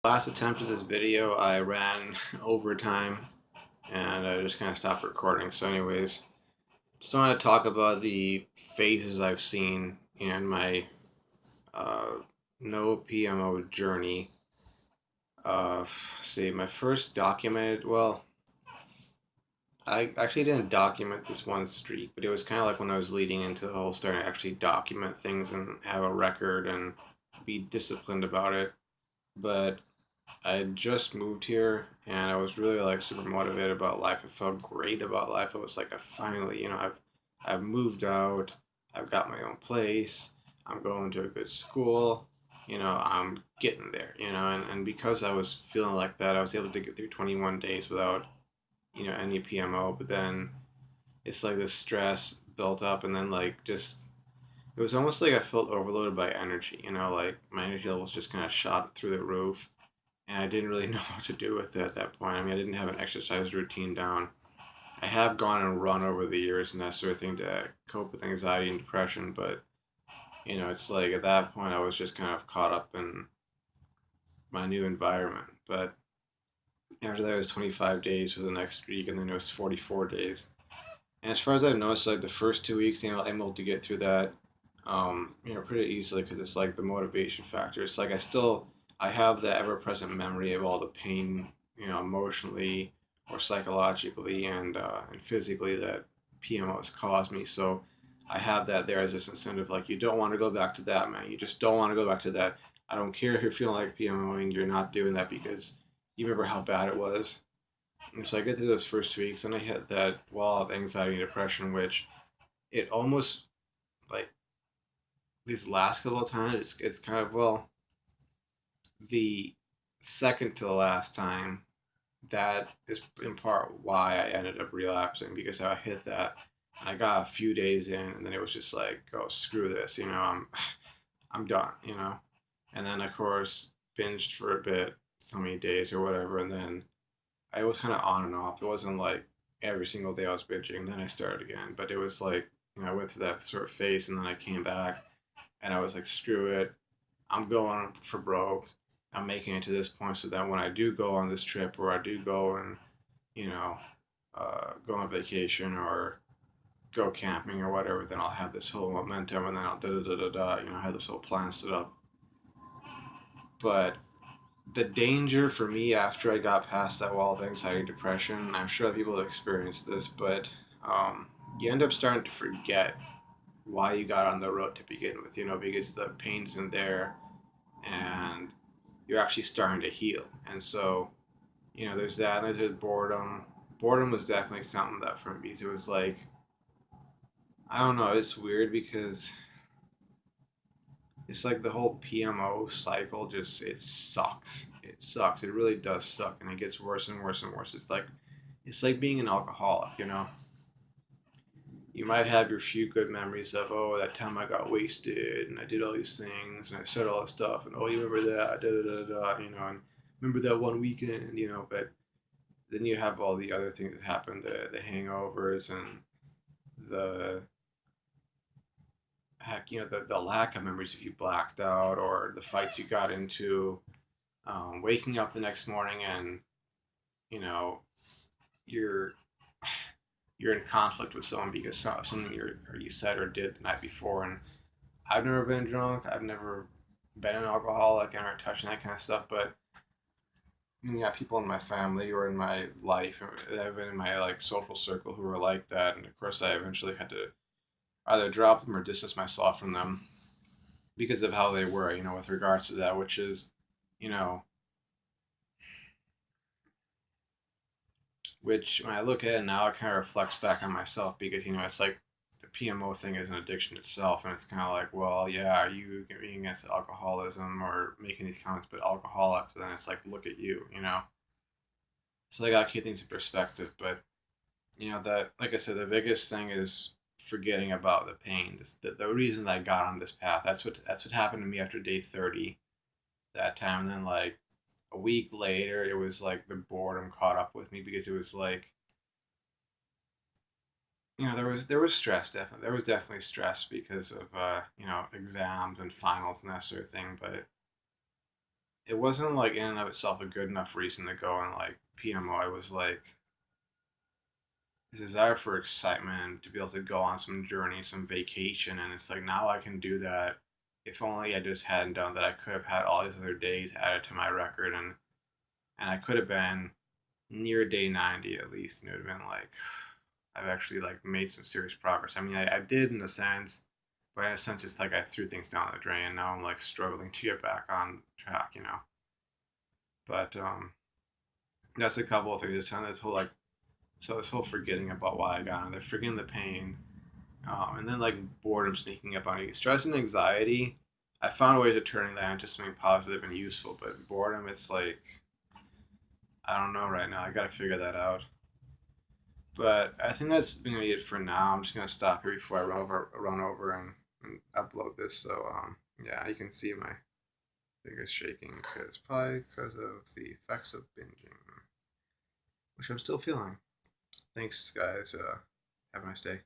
Last attempt at this video, I ran overtime and I just kind of stopped recording. So, anyways, just want to talk about the phases I've seen in my uh, no PMO journey. See, my first documented, well, I actually didn't document this one streak, but it was kind of like when I was leading into the whole starting to actually document things and have a record and be disciplined about it. But I had just moved here and I was really like super motivated about life. I felt great about life. I was like, I finally, I've moved out. I've got my own place. I'm going to a good school. I'm getting there, and because I was feeling like that, I was able to get through 21 days without, any PMO. But then it's like this stress built up and then like just it was almost like I felt overloaded by energy, like my energy levels just kind of shot through the roof and I didn't really know what to do with it at that point. I mean, I didn't have an exercise routine down. I have gone and run over the years and that sort of thing to cope with anxiety and depression, but it's like at that point I was just kind of caught up in my new environment. But after that, it was 25 days for the next week, and then it was 44 days. And as far as I've noticed, like the first 2 weeks, I'm able to get through that, pretty easily because it's like the motivation factor. It's like I have the ever-present memory of all the pain, emotionally or psychologically and physically that PMO has caused me. So I have that there as this incentive. Like you don't want to go back to that, man. You just don't want to go back to that. I don't care if you're feeling like PMOing. You're not doing that because you remember how bad it was. And so I get through those first 2 weeks, and I hit that wall of anxiety and depression, which it almost like these last couple of times, it's kind of the second to the last time that is in part why I ended up relapsing because I hit that. I got a few days in, and then it was just like, oh screw this, I'm done, and then of course binged for a bit, so many days or whatever, and then I was kind of on and off. It wasn't like every single day I was binging, and then I started again. But it was like, I went through that sort of phase, and then I came back, and I was like, screw it. I'm going for broke. I'm making it to this point so that when I do go on this trip or I do go and, you know, go on vacation or go camping or whatever, then I'll have this whole momentum and then I'll da da da da da, have this whole plan set up. But the danger for me after I got past that wall of anxiety and depression, I'm sure people have experienced this, but you end up starting to forget why you got on the road to begin with, because the pain's in there and you're actually starting to heal. And so, there's that, and there's boredom. Boredom was definitely something that for me, it was like, I don't know, it's weird because it's like the whole PMO cycle just it sucks. It sucks. It really does suck, and it gets worse and worse and worse. It's like being an alcoholic. You might have your few good memories of oh that time I got wasted and I did all these things and I said all this stuff and oh you remember that da da da da and remember that one weekend but then you have all the other things that happen the hangovers and the heck, the lack of memories if you blacked out or the fights you got into, waking up the next morning and you know you're you're in conflict with someone because something you said or did the night before. And I've never been drunk. I've never been an alcoholic and or touching that kind of stuff. But you got people in my family or in my life that have been in my like social circle who are like that, and of course I eventually had to either drop them or distance myself from them because of how they were, with regards to that, which is, you know, which when I look at it now, it kind of reflects back on myself because, it's like the PMO thing is an addiction itself. And it's kind of like, well, yeah, are you being against alcoholism or making these comments about alcoholics? But then it's like, look at you. So I got to keep things in perspective. But, that, like I said, the biggest thing is forgetting about the pain. The reason that I got on this path, that's what happened to me after day 30 that time. And then like a week later, it was like the boredom caught up with me because it was like there was stress definitely. There was definitely stress because of exams and finals and that sort of thing. But it wasn't like in and of itself a good enough reason to go and like PMO. I was like this desire for excitement to be able to go on some journey, some vacation, and it's like now I can do that. If only I just hadn't done that, I could have had all these other days added to my record, and I could have been near day 90 at least, and it would have been like I've actually like made some serious progress. I mean, I did in a sense, but in a sense, it's like I threw things down the drain. And now I'm like struggling to get back on track, you know. But that's a couple of things. It's kind of this whole like so this whole forgetting about why I got in there, forgetting the pain, and then like boredom sneaking up on you. Stress and anxiety, I found ways of turning that into something positive and useful. But boredom, it's like I don't know right now. I got to figure that out. But I think that's gonna be it for now. I'm just gonna stop here before I run over and upload this. So yeah, you can see my fingers shaking because probably because of the effects of binging, which I'm still feeling. Thanks, guys. Have a nice day.